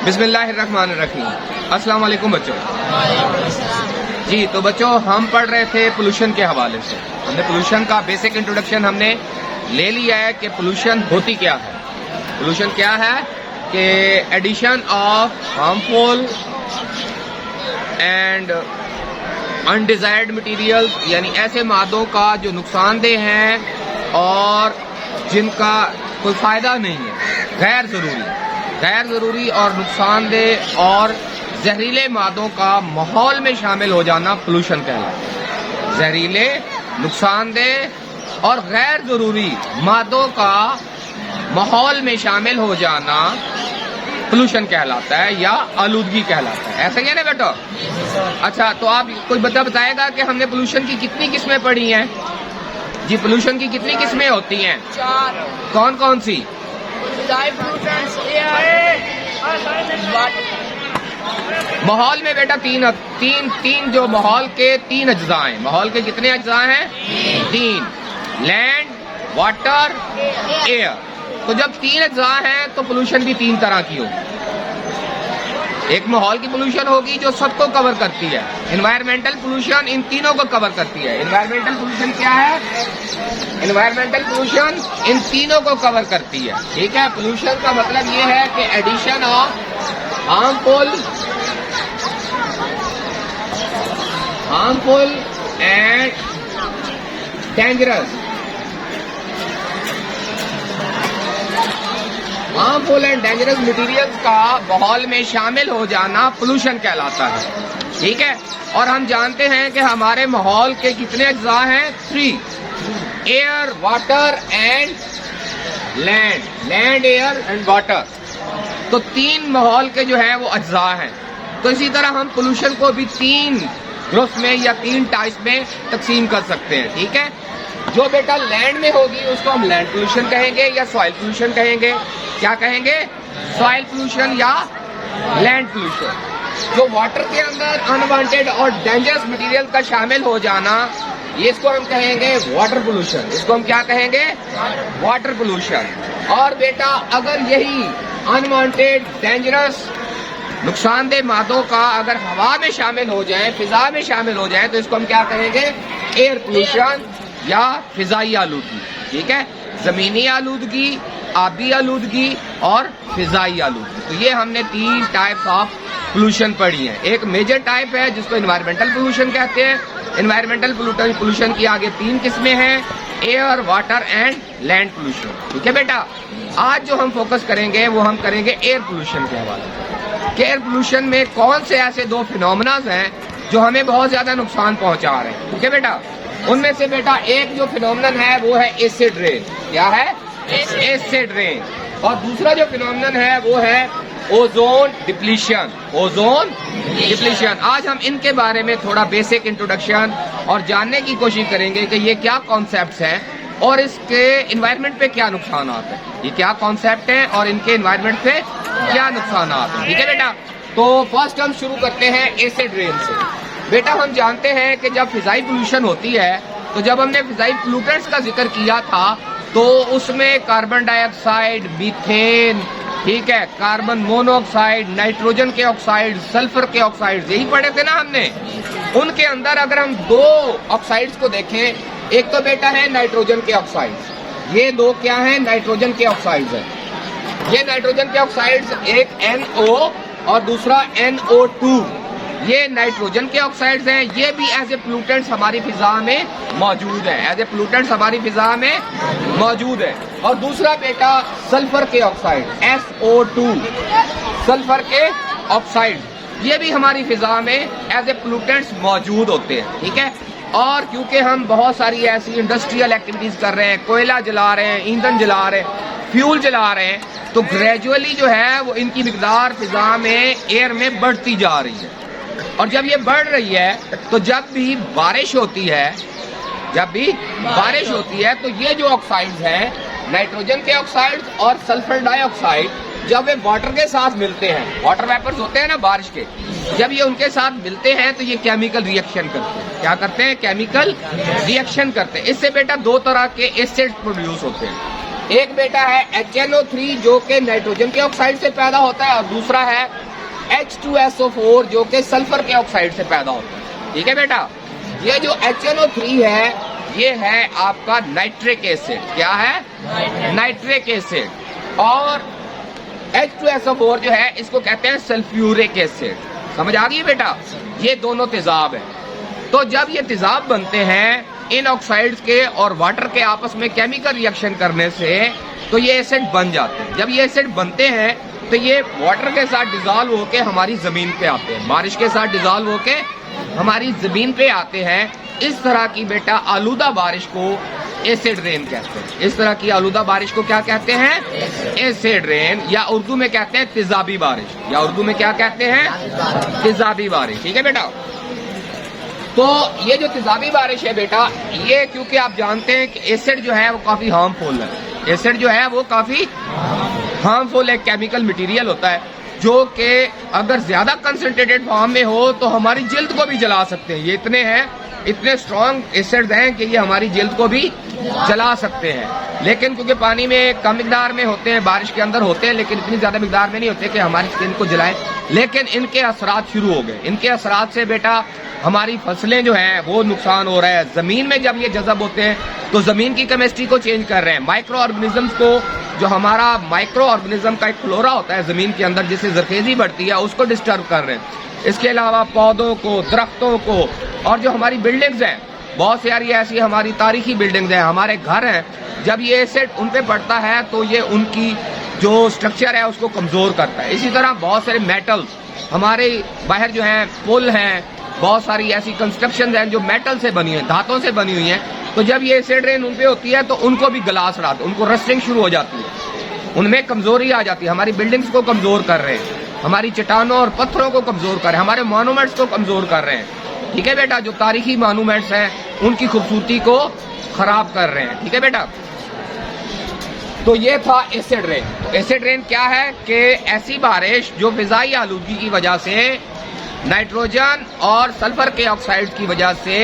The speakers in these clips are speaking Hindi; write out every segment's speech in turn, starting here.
बिस्मिल्लाहिर्रहमानिर्रहीम। अस्सलाम वालेकुम बच्चों। जी तो बच्चों हम पढ़ रहे थे पोल्यूशन के हवाले से। हमने पोल्यूशन का बेसिक इंट्रोडक्शन हमने ले लिया है कि पोल्यूशन होती क्या है। पोल्यूशन क्या है कि addition of harmful and undesired material, यानी ऐसे मादों का जो नुकसानदेह हैं और जिनका कोई फायदा नहीं है, गैर जरूरी और नुकसानदेह और जहरीले मादों का माहौल में शामिल हो जाना पोल्यूशन कहलाता है। जहरीले, नुकसानदेह और गैर जरूरी मादों का माहौल में शामिल हो जाना पोल्यूशन कहलाता है या आलूदगी कहलाता है। ऐसा ही है ना बेटा? अच्छा, तो आप कोई बताएगा कि हमने पोल्यूशन की कितनी किस्में पढ़ी हैं? जी, पोल्यूशन की कितनी किस्में होती हैं? 4। कौन कौन सी? माहौल में बेटा तीन जो माहौल के 3 अज्जा हैं। माहौल के कितने अज्जा हैं? 3। Land, water, air. तो जब 3 अज्जा हैं तो पोल्यूशन भी 3 तरह की होगी। एक माहौल की पोल्यूशन होगी जो सबको कवर करती है। एनवायरमेंटल पोल्यूशन इन तीनों को कवर करती है। एनवायरमेंटल पोल्यूशन क्या है? एनवायरमेंटल पोल्यूशन इन तीनों को कवर करती है। ठीक है, पोल्यूशन का मतलब ये है कि addition of harmful and dangerous materials का माहौल में शामिल हो जाना पोल्यूशन कहलाता है। ठीक है, और हम जानते हैं कि हमारे माहौल के कितने अज्जा हैं? 3। Air, water and land, air and water. तो 3 माहौल के जो है वो अज्जा हैं। तो इसी तरह हम पोल्यूशन को भी 3 ग्रुप्स में या 3 टाइप्स में तकसीम कर सकते हैं। ठीक है, जो बेटा लैंड में होगी उसको हम लैंड पोल्यूशन कहेंगे या सॉइल पोल्यूशन कहेंगे। क्या कहेंगे? सॉइल पोल्यूशन या लैंड पोल्यूशन। जो वाटर के अंदर अनवांटेड और डेंजरस मटेरियल का शामिल हो जाना, ये इसको हम कहेंगे वाटर पोल्यूशन। इसको हम क्या कहेंगे? Water pollution. और बेटा अगर यही अनवांटेड, डेंजरस, नुकसानदेह मादों का अगर हवा में शामिल हो जाए, फिजा में शामिल हो जाए, तो इसको हम क्या कहेंगे? एयर पोल्यूशन या फिजाई आलूदगी। ठीक है, जमीनी आलूदगी, आबी आलूदगी और फिजाई आलूदगी। तो ये हमने 3 टाइप्स ऑफ पोल्यूशन पढ़ी है। एक मेजर टाइप है जिसको एनवायरमेंटल पोल्यूशन कहते हैं। एनवायरमेंटल पोल्यूशन की आगे 3 किस्में हैं: air, water and land pollution. ठीक है बेटा, आज जो हम फोकस करेंगे वो हम करेंगे एयर पोल्यूशन के हवाले से। एयर पोल्यूशन में कौन से ऐसे 2 फिनोमेनाज हैं जो हमें बहुत ज्यादा नुकसान पहुंचा रहे हैं? ठीक है बेटा, उनमें से बेटा एक जो फिनोमेनन है वो है एसिड रेन। क्या है? Acid rain. और दूसरा जो फिनोमेनन है वो है ओजोन डिप्लीशन। आज हम इनके बारे में थोड़ा बेसिक इंट्रोडक्शन और जानने की कोशिश करेंगे कि ये क्या कॉन्सेप्ट्स हैं और इसके एनवायरनमेंट पे क्या नुकसान आते हैं। ये क्या कॉन्सेप्ट हैं और इनके एनवायरनमेंट पे क्या नुकसान आते हैं। ठीक है बेटा, तो फर्स्ट हम शुरू करते हैं एसिड रेन से। बेटा हम जानते हैं कि जब फिजाई पोल्यूशन होती है, तो जब हमने फिजाई पोल्यूटेंट्स का जिक्र किया था तो उसमें कार्बन डाइऑक्साइड, मीथेन, ठीक है, कार्बन मोनोऑक्साइड, नाइट्रोजन के ऑक्साइड, सल्फर के ऑक्साइड, यही पढ़े थे ना हमने। उनके अंदर अगर हम 2 ऑक्साइड्स को देखें, एक तो बेटा है नाइट्रोजन के ऑक्साइड। ये 2 क्या है? नाइट्रोजन के ऑक्साइड्स हैं। ये नाइट्रोजन के ऑक्साइड्स, एक NO और दूसरा NO2, ये नाइट्रोजन के ऑक्साइड्स हैं। ये भी एज ए पोल्यूटेंट्स हमारी फिजा में मौजूद है, और दूसरा बेटा सल्फर के ऑक्साइड, SO2, सल्फर के ऑक्साइड, ये भी हमारी फिजा में एज ए पोल्यूटेंट्स मौजूद होते हैं। ठीक है, और क्योंकि हम बहुत सारी ऐसी इंडस्ट्रियल एक्टिविटीज कर रहे हैं, कोयला जला रहे हैं, ईंधन जला रहे हैं, फ्यूल जला रहे हैं, तो ग्रेजुअली जो है वो इनकी मिकदार फिजा में, एयर में बढ़ती जा रही है। और जब ये बढ़ रही है तो जब भी बारिश होती है तो ये जो ऑक्साइड्स हैं, नाइट्रोजन के ऑक्साइड्स और सल्फर डाइऑक्साइड, जब वे वाटर के साथ मिलते हैं, वाटर वेपर्स होते हैं ना बारिश के, जब ये उनके साथ मिलते हैं तो ये केमिकल रिएक्शन करते हैं। क्या करते हैं? केमिकल रिएक्शन करते हैं। इससे बेटा 2 तरह के एसिड प्रोड्यूस होते हैं। एक बेटा है HNO3 जो कि नाइट्रोजन के ऑक्साइड से पैदा होता है, और दूसरा है H2SO4 जो कि सल्फर के ऑक्साइड से पैदा होता है। ठीक है बेटा, ये जो HNO3 है ये है आपका नाइट्रिक एसिड। क्या है? Nitric acid. और H2SO4 जो है इसको कहते हैं सल्फ्यूरिक एसिड। समझ आ गई बेटा? ये दोनों तेजाब है। तो जब ये तेजाब बनते हैं इन ऑक्साइड्स के और वाटर के आपस में केमिकल रिएक्शन करने से, तो ये एसिड बन जाते हैं। जब ये एसिड बनते हैं तो ये वाटर के साथ डिजॉल्व होके हमारी जमीन पे आते हैं, बारिश के साथ डिजॉल्व होके हमारी जमीन पे आते हैं। इस तरह की बेटा आलूदा बारिश को एसिड रेन कहते हैं। इस तरह की आलूदा बारिश को क्या कहते हैं? एसिड रेन, या उर्दू में कहते हैं तेजाबी बारिश, या उर्दू में क्या कहते हैं? तेजाबी बारिश। ठीक है बेटा, तो ये जो तेजाबी बारिश है बेटा, ये क्योंकि आप जानते हैं कि एसिड जो है वो काफी हार्मफुल है। एसिड जो है वो काफी हार्मफुल एक केमिकल मटेरियल होता है जो कि अगर ज्यादा कंसंट्रेटेड फॉर्म में हो तो हमारी जिल्द को भी जला सकते हैं। ये इतने स्ट्रॉन्ग एसिड हैं कि ये हमारी जिल्द को भी जला सकते हैं। लेकिन क्योंकि पानी में कम मिकदार में होते हैं, बारिश के अंदर होते हैं, लेकिन इतनी ज्यादा मिकदार में नहीं होते कि हमारी स्किन को जलाएं। लेकिन इनके असरात शुरू हो गए। इनके असरात से बेटा हमारी फसलें जो हैं वो नुकसान हो रहा है। जमीन में जब ये जज़ब होते हैं तो जमीन की केमिस्ट्री को चेंज कर रहे हैं। माइक्रो ऑर्गेनिजम्स को, जो हमारा माइक्रो ऑर्गेनिज्म का एक फ्लोरा होता है जमीन के अंदर जिससे जरखेजी बढ़ती है, उसको डिस्टर्ब कर रहे हैं। इसके अलावा पौधों को, दरख्तों को, और जो हमारी बिल्डिंग्स हैं, बहुत सारी ऐसी हमारी तारीखी बिल्डिंग्स हैं, हमारे घर हैं, जब ये एसिड उन पे पड़ता है तो ये उनकी जो स्ट्रक्चर है उसको कमजोर करता है। इसी तरह बहुत सारे मेटल्स हमारे बाहर जो हैं, पुल हैं, बहुत सारी ऐसी कंस्ट्रक्शन हैं जो मेटल से बनी है, धातों से बनी हुई हैं। तो जब ये एसिड रेन उन पे होती है तो उनको भी गलास उड़ाते, उनको रस्टिंग शुरू हो जाती है, उनमें कमजोरी आ जाती है। हमारी बिल्डिंग्स को कमजोर कर रहे हैं, हमारी चट्टानों और पत्थरों को कमजोर कर रहे हैं, हमारे मॉन्यूमेंट्स को कमजोर कर रहे हैं। ठीक है बेटा, जो तारीखी मॉन्यूमेंट्स हैं उनकी खूबसूरती को खराब कर रहे हैं। ठीक है बेटा, तो ये था एसिड रेन। एसिड रेन क्या है कि ऐसी बारिश जो फिजाई आलूदगी की वजह से, नाइट्रोजन और सल्फर के ऑक्साइड की वजह से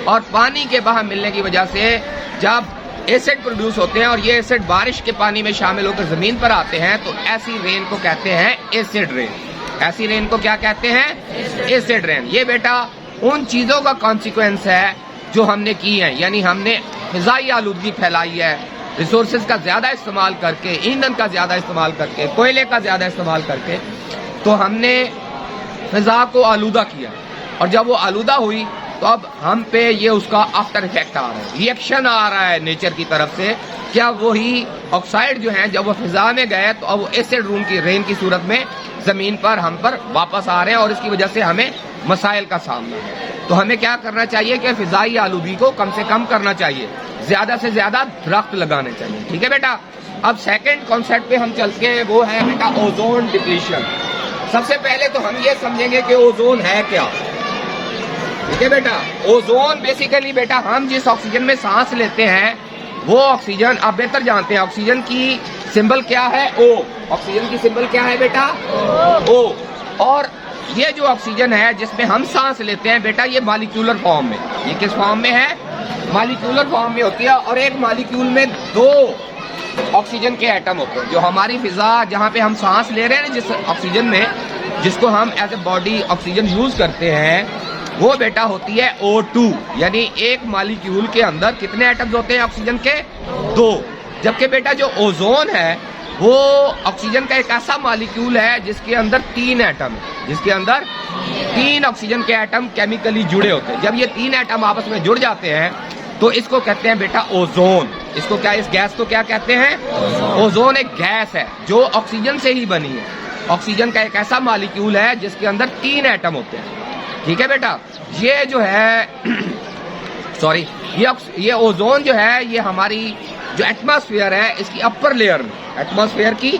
और पानी के बाहर मिलने की वजह से जब एसिड प्रोड्यूस होते हैं और ये एसिड बारिश के पानी में शामिल होकर जमीन पर आते हैं, तो ऐसी रेन को कहते हैं एसिड रेन। ऐसी रेन को क्या कहते हैं? Acid rain. ये बेटा उन चीजों का कॉन्सिक्वेंस है जो हमने की है, यानी हमने फिजाई आलूदगी फैलाई है, रिसोर्सेज का ज्यादा इस्तेमाल करके, ईंधन का ज्यादा इस्तेमाल करके, कोयले का ज्यादा इस्तेमाल करके, तो हमने फिजा को आलूदा किया। और जब वो आलूदा हुई तो अब हम पे ये उसका आफ्टर इफेक्ट आ रहा है, रिएक्शन आ रहा है नेचर की तरफ से। क्या वही ऑक्साइड जो है जब वो फिजा में गए तो अब वो एसिड रूम की रेन की सूरत में जमीन पर हम पर वापस आ रहे हैं, और इसकी वजह से हमें मसाइल का सामना है। तो हमें क्या करना चाहिए कि फिजाई आलूदगी को कम से कम करना चाहिए, ज्यादा से ज्यादा दरख्त लगाने चाहिए। ठीक है बेटा, अब सेकंड कॉन्सेप्ट पे हम चलते हैं, वो है बेटा ओजोन डिप्लीशन। सबसे पहले तो हम ये समझेंगे कि ओजोन है क्या। ठीक है बेटा, ओजोन बेसिकली बेटा हम जिस ऑक्सीजन में सांस लेते हैं वो ऑक्सीजन आप बेहतर जानते हैं। ऑक्सीजन की सिंबल क्या है? O। ऑक्सीजन की सिंबल क्या है बेटा? O। और ये जो ऑक्सीजन है जिसमें हम सांस लेते हैं बेटा, ये मॉलिक्यूलर फॉर्म में, ये किस फॉर्म में है? मॉलिक्यूलर फॉर्म में होती है। और एक मॉलिक्यूल में 2 ऑक्सीजन के एटम होते हैं। जो हमारी फिजा जहाँ पे हम सांस ले रहे हैं जिस ऑक्सीजन में, जिसको हम as a body oxygen use करते हैं, वो बेटा होती है O2। यानी एक मॉलिक्यूल के अंदर कितने एटम्स होते हैं ऑक्सीजन के? 2। जबकि बेटा जो ओजोन है वो ऑक्सीजन का एक ऐसा मॉलिक्यूल है जिसके अंदर 3 एटम है, जिसके अंदर 3 ऑक्सीजन के एटम केमिकली जुड़े होते हैं। जब ये 3 एटम आपस में जुड़ जाते हैं तो इसको कहते हैं बेटा ओजोन। इसको क्या, इस गैस को क्या कहते हैं? ओजोन एक गैस है जो ऑक्सीजन से ही बनी है। ऑक्सीजन का एक ऐसा मॉलिक्यूल है जिसके अंदर 3 एटम होते हैं। ठीक है बेटा, ये जो है सॉरी, ये ओजोन जो है ये हमारी जो एटमॉस्फेयर है इसकी अपर लेयर में, एटमॉस्फेयर की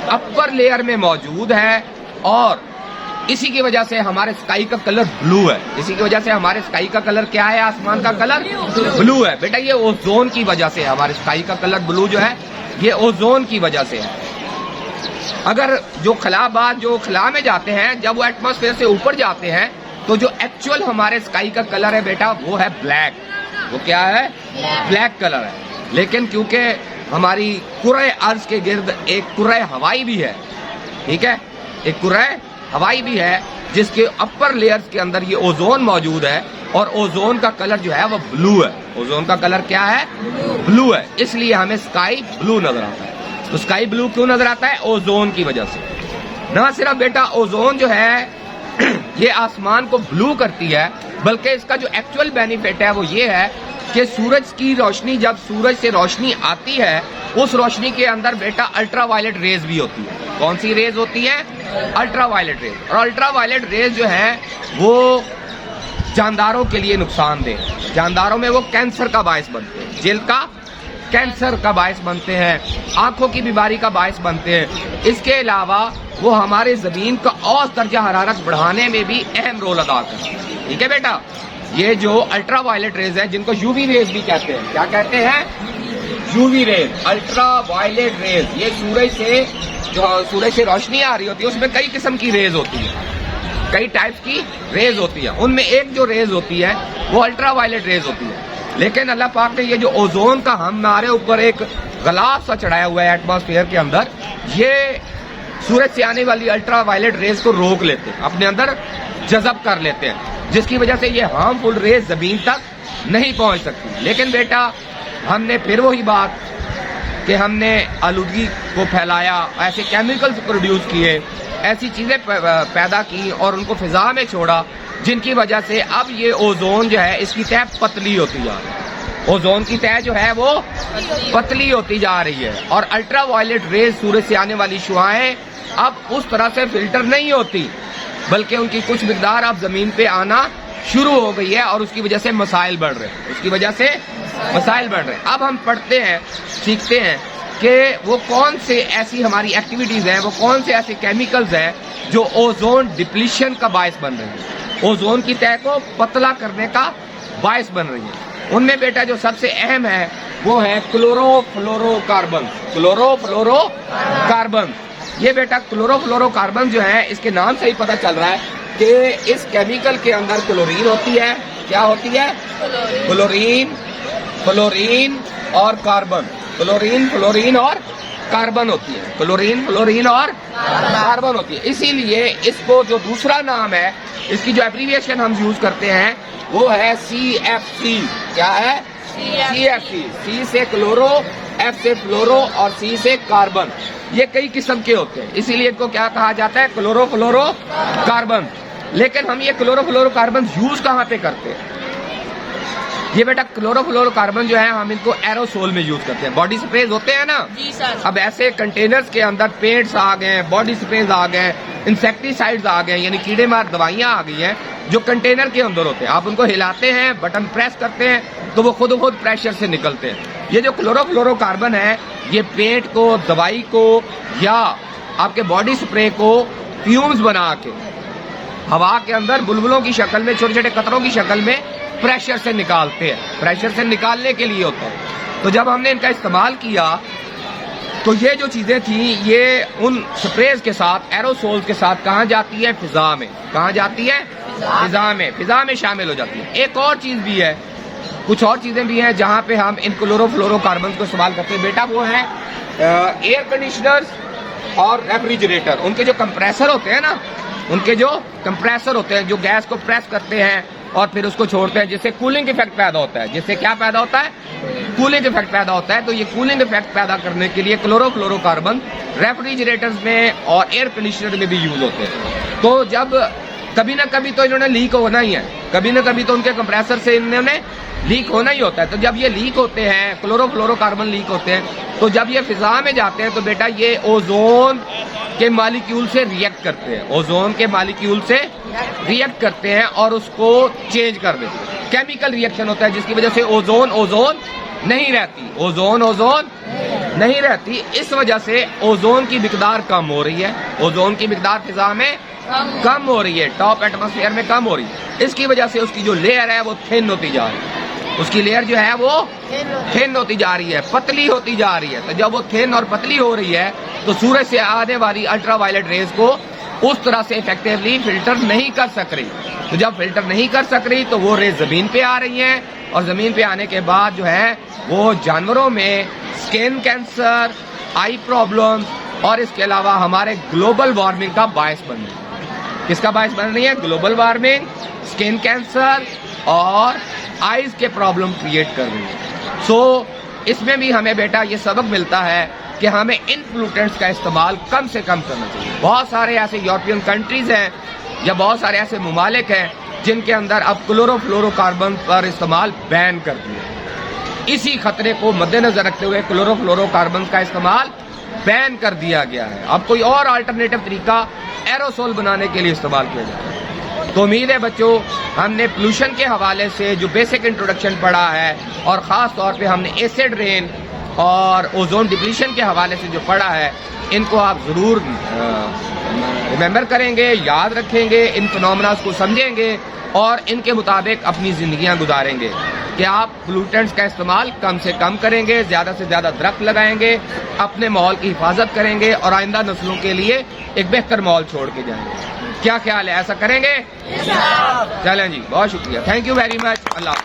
अपर लेयर में मौजूद है। और इसी की वजह से हमारे स्काई का कलर ब्लू है। इसी की वजह से हमारे स्काई का कलर क्या है? आसमान का कलर ब्लू है। बेटा ये ओजोन की वजह से हमारे स्काई का कलर ब्लू जो है ये ओजोन की वजह से है। अगर जो खलाबाज जो खला में जाते हैं, जब वो एटमॉस्फेयर से ऊपर जाते हैं तो जो एक्चुअल हमारे स्काई का कलर है बेटा वो है ब्लैक। वो क्या है? ब्लैक कलर है। लेकिन क्योंकि हमारी कुरे अर्ज के गिर्द एक कुरे हवाई भी है, ठीक है, एक कुरे हवाई भी है जिसके अपर लेयर्स के अंदर ये ओजोन मौजूद है और ओजोन का कलर जो है वो ब्लू है। ओजोन का कलर क्या है? ब्लू है, इसलिए हमें स्काई ब्लू नजर आता है। तो स्काई ब्लू क्यों नजर आता है? ओजोन की वजह से। ना सिर्फ बेटा ओजोन जो है ये आसमान को ब्लू करती है, बल्कि इसका जो एक्चुअल बेनिफिट है वो ये है कि सूरज की रोशनी, जब सूरज से रोशनी आती है उस रोशनी के अंदर बेटा अल्ट्रावायलेट रेज भी होती है। कौन सी रेज होती है? Ultraviolet rays. और अल्ट्रावायलेट रेज जो है वो जानदारों के लिए नुकसानदेह, जानदारों में वो कैंसर का बायस बनते हैं, जिल्द का कैंसर का बायस बनते हैं, आंखों की बीमारी का बायस बनते हैं। इसके अलावा वो हमारे जमीन का औसत दर्जा हरारत बढ़ाने में भी अहम रोल अदा करते हैं। ठीक है बेटा, ये जो अल्ट्रावायलेट रेज है जिनको यूवी रेज भी कहते हैं, क्या कहते हैं? UV rays, ultraviolet rays. ये सूरज से, जो सूरज से रोशनी आ रही होती है उसमें कई किस्म की रेज होती है, कई टाइप्स की रेज होती है। उनमें एक जो रेज होती है वो अल्ट्रावायलेट रेज होती है। लेकिन अल्लाह पाक ने ये जो ओजोन का हमारे ऊपर एक गलाफ सा चढ़ाया हुआ है एटमॉस्फेयर के अंदर, ये सूरज से आने वाली अल्ट्रावायलेट रेज को रोक लेते हैं, अपने अंदर जज़ब कर लेते हैं, जिसकी वजह से ये हार्मफुल रेज जमीन तक नहीं पहुंच सकती। लेकिन बेटा हमने फिर वही बात कि हमने आलूदगी को फैलाया, ऐसे केमिकल्स प्रोड्यूस किए, ऐसी चीजें पैदा की और उनको फिजा में छोड़ा, जिनकी वजह से अब ये ओजोन जो है इसकी तह पतली होती जा रही है। ओजोन की तह जो है वो पतली होती जा रही है और अल्ट्रावायलेट रेज, सूरज से आने वाली शुआएं अब उस तरह से फिल्टर नहीं होती, बल्कि उनकी कुछ मिकदार अब जमीन पे आना शुरू हो गई है और उसकी वजह से मसाइल बढ़ रहे हैं, उसकी वजह से मसाइल बढ़ रहे हैं। अब हम पढ़ते हैं, सीखते हैं कि वो कौन से ऐसी हमारी एक्टिविटीज हैं, वो कौन से ऐसे केमिकल्स हैं जो ओजोन डिप्लीशन का बायस बन रहे हैं, ओजोन की तह को पतला करने का बायस बन रही है। उनमें बेटा जो सबसे अहम है वो है क्लोरोफ्लोरोकार्बन। क्लोरोफ्लोरोकार्बन, ये बेटा क्लोरोफ्लोरोकार्बन जो है, इसके नाम से ही पता चल रहा है कि इस केमिकल के अंदर क्लोरीन होती है। क्या होती है? क्लोरीन, फ्लोरीन और कार्बन। क्लोरीन, फ्लोरीन और कार्बन होती है। क्लोरीन, फ्लोरीन और कार्बन होती है। इसीलिए इसको जो दूसरा नाम है, इसकी जो एब्रीविएशन हम यूज करते हैं वो है CFC। क्या है? CFC। C से क्लोरो, F से फ्लोरो और C से कार्बन। ये कई किस्म के होते हैं, इसीलिए इनको क्या कहा जाता है? क्लोरोफ्लोरोकार्बन। लेकिन हम ये क्लोरोफ्लोरोकार्बन यूज कहाँ पे करते हैं? ये बेटा क्लोरोफ्लोरोकार्बन जो है हम इनको एरोसोल में यूज करते हैं। बॉडी स्प्रेज होते हैं ना जी सर। अब ऐसे कंटेनर्स के अंदर पेंट्स आ गए हैं, बॉडी स्प्रेज आ गए, इंसेक्टिसाइड्स आ गए, यानी कीड़े मार दवाइयां आ गई हैं जो कंटेनर के अंदर होते हैं। आप उनको हिलाते हैं, बटन प्रेस करते हैं तो वो खुद प्रेशर से निकलते हैं। ये जो क्लोरोफ्लोरोकार्बन है ये पेंट को, दवाई को या आपके बॉडी स्प्रे को फ्यूम्स बना के हवा के अंदर बुलबुलों की शक्ल में, छोटे छोटे कतरों की शक्ल में प्रेशर से निकालते हैं, प्रेशर से निकालने के लिए होता है। तो जब हमने इनका इस्तेमाल किया तो ये जो चीजें थी ये उन स्प्रेज के साथ, एरोसोल्स के साथ कहाँ जाती है? फिजा में। कहाँ जाती है? फिजा में। फिजा में शामिल हो जाती है। एक और चीज भी है, कुछ और चीजें भी हैं जहां पे हम इन क्लोरोफ्लोरोकार्बन को इस्तेमाल करते हैं बेटा। वो है एयर कंडीशनर्स और रेफ्रिजरेटर। उनके जो कंप्रेसर होते हैं ना, उनके जो कंप्रेसर होते हैं जो गैस को प्रेस करते हैं और फिर उसको छोड़ते हैं, जिससे कूलिंग इफेक्ट पैदा होता है। जिससे क्या पैदा होता है? कूलिंग इफेक्ट पैदा होता है। तो ये कूलिंग इफेक्ट पैदा करने के लिए क्लोरोफ्लोरोकार्बन रेफ्रिजरेटर्स में और एयर कंडीशनर में भी यूज होते हैं। तो जब कभी ना कभी तो इन्होंने लीक होना ही है, कभी ना कभी तो उनके कंप्रेसर से इन्होंने लीक होना ही होता है। तो जब ये लीक होते हैं, क्लोरोफ्लोरोकार्बन लीक होते हैं, तो जब ये फिजा में जाते हैं तो बेटा ये ओजोन के मालिक्यूल से रिएक्ट करते हैं, ओजोन के मालिक्यूल से रिएक्ट करते हैं और उसको चेंज कर देते हैं। केमिकल रिएक्शन होता है जिसकी वजह से ओजोन नहीं रहती, ओजोन नहीं रहती। इस वजह से ओजोन की मिकदार कम हो रही है, ओजोन की मिकदार फिजा में कम हो रही है, टॉप एटमॉस्फेयर में कम हो रही है। इसकी वजह से उसकी जो लेयर है वो थिन होती जा रही है, उसकी लेयर जो है वो थिन होती जा रही है, पतली होती जा रही है। तो जब वो थिन और पतली हो रही है तो सूरज से आने वाली अल्ट्रावायलेट रेज को उस तरह से इफेक्टिवली फिल्टर नहीं कर सक रही। तो जब फिल्टर नहीं कर सक रही तो वो रेज जमीन पे आ रही हैं और जमीन पे आने के बाद जो है वो जानवरों में स्किन कैंसर, आई प्रॉब्लम्स और इसके अलावा हमारे ग्लोबल वार्मिंग का बायस बन रही है। किसका बायस बन रही है? ग्लोबल वार्मिंग, स्किन कैंसर और आईज के प्रॉब्लम क्रिएट कर रही है। सो इसमें भी हमें बेटा ये सबक मिलता है कि हमें इन पोल्यूटेंट्स का इस्तेमाल कम से कम करना चाहिए। बहुत सारे ऐसे यूरोपियन कंट्रीज हैं या बहुत सारे ऐसे ममालिक हैं जिनके अंदर अब क्लोरोफ्लोरोकार्बन पर इस्तेमाल बैन कर दिया। इसी खतरे को मद्देनजर रखते हुए क्लोरोफ्लोरोकार्बन का इस्तेमाल बैन कर दिया गया है। अब कोई और अल्टरनेटिव तरीका एरोसोल बनाने के लिए इस्तेमाल किया जाता है। तो उम्मीद है बच्चों, हमने पोल्यूशन के हवाले से जो बेसिक इंट्रोडक्शन पढ़ा है और ख़ास तौर पे हमने एसिड रेन और ओजोन डिप्लीशन के हवाले से जो पढ़ा है, इनको आप ज़रूर रिमेंबर करेंगे, याद रखेंगे, इन फिनोमेनास को समझेंगे और इनके मुताबिक अपनी ज़िंदगियां गुजारेंगे कि आप पोल्यूटेंट्स का इस्तेमाल कम से कम करेंगे, ज़्यादा से ज़्यादा दरख्त लगाएंगे, अपने माहौल की हिफाजत करेंगे और आइंदा नस्लों के लिए एक बेहतर माहौल छोड़ के जाएंगे। क्या ख्याल है, ऐसा करेंगे? चलें जी, बहुत शुक्रिया, thank you very much, Allah.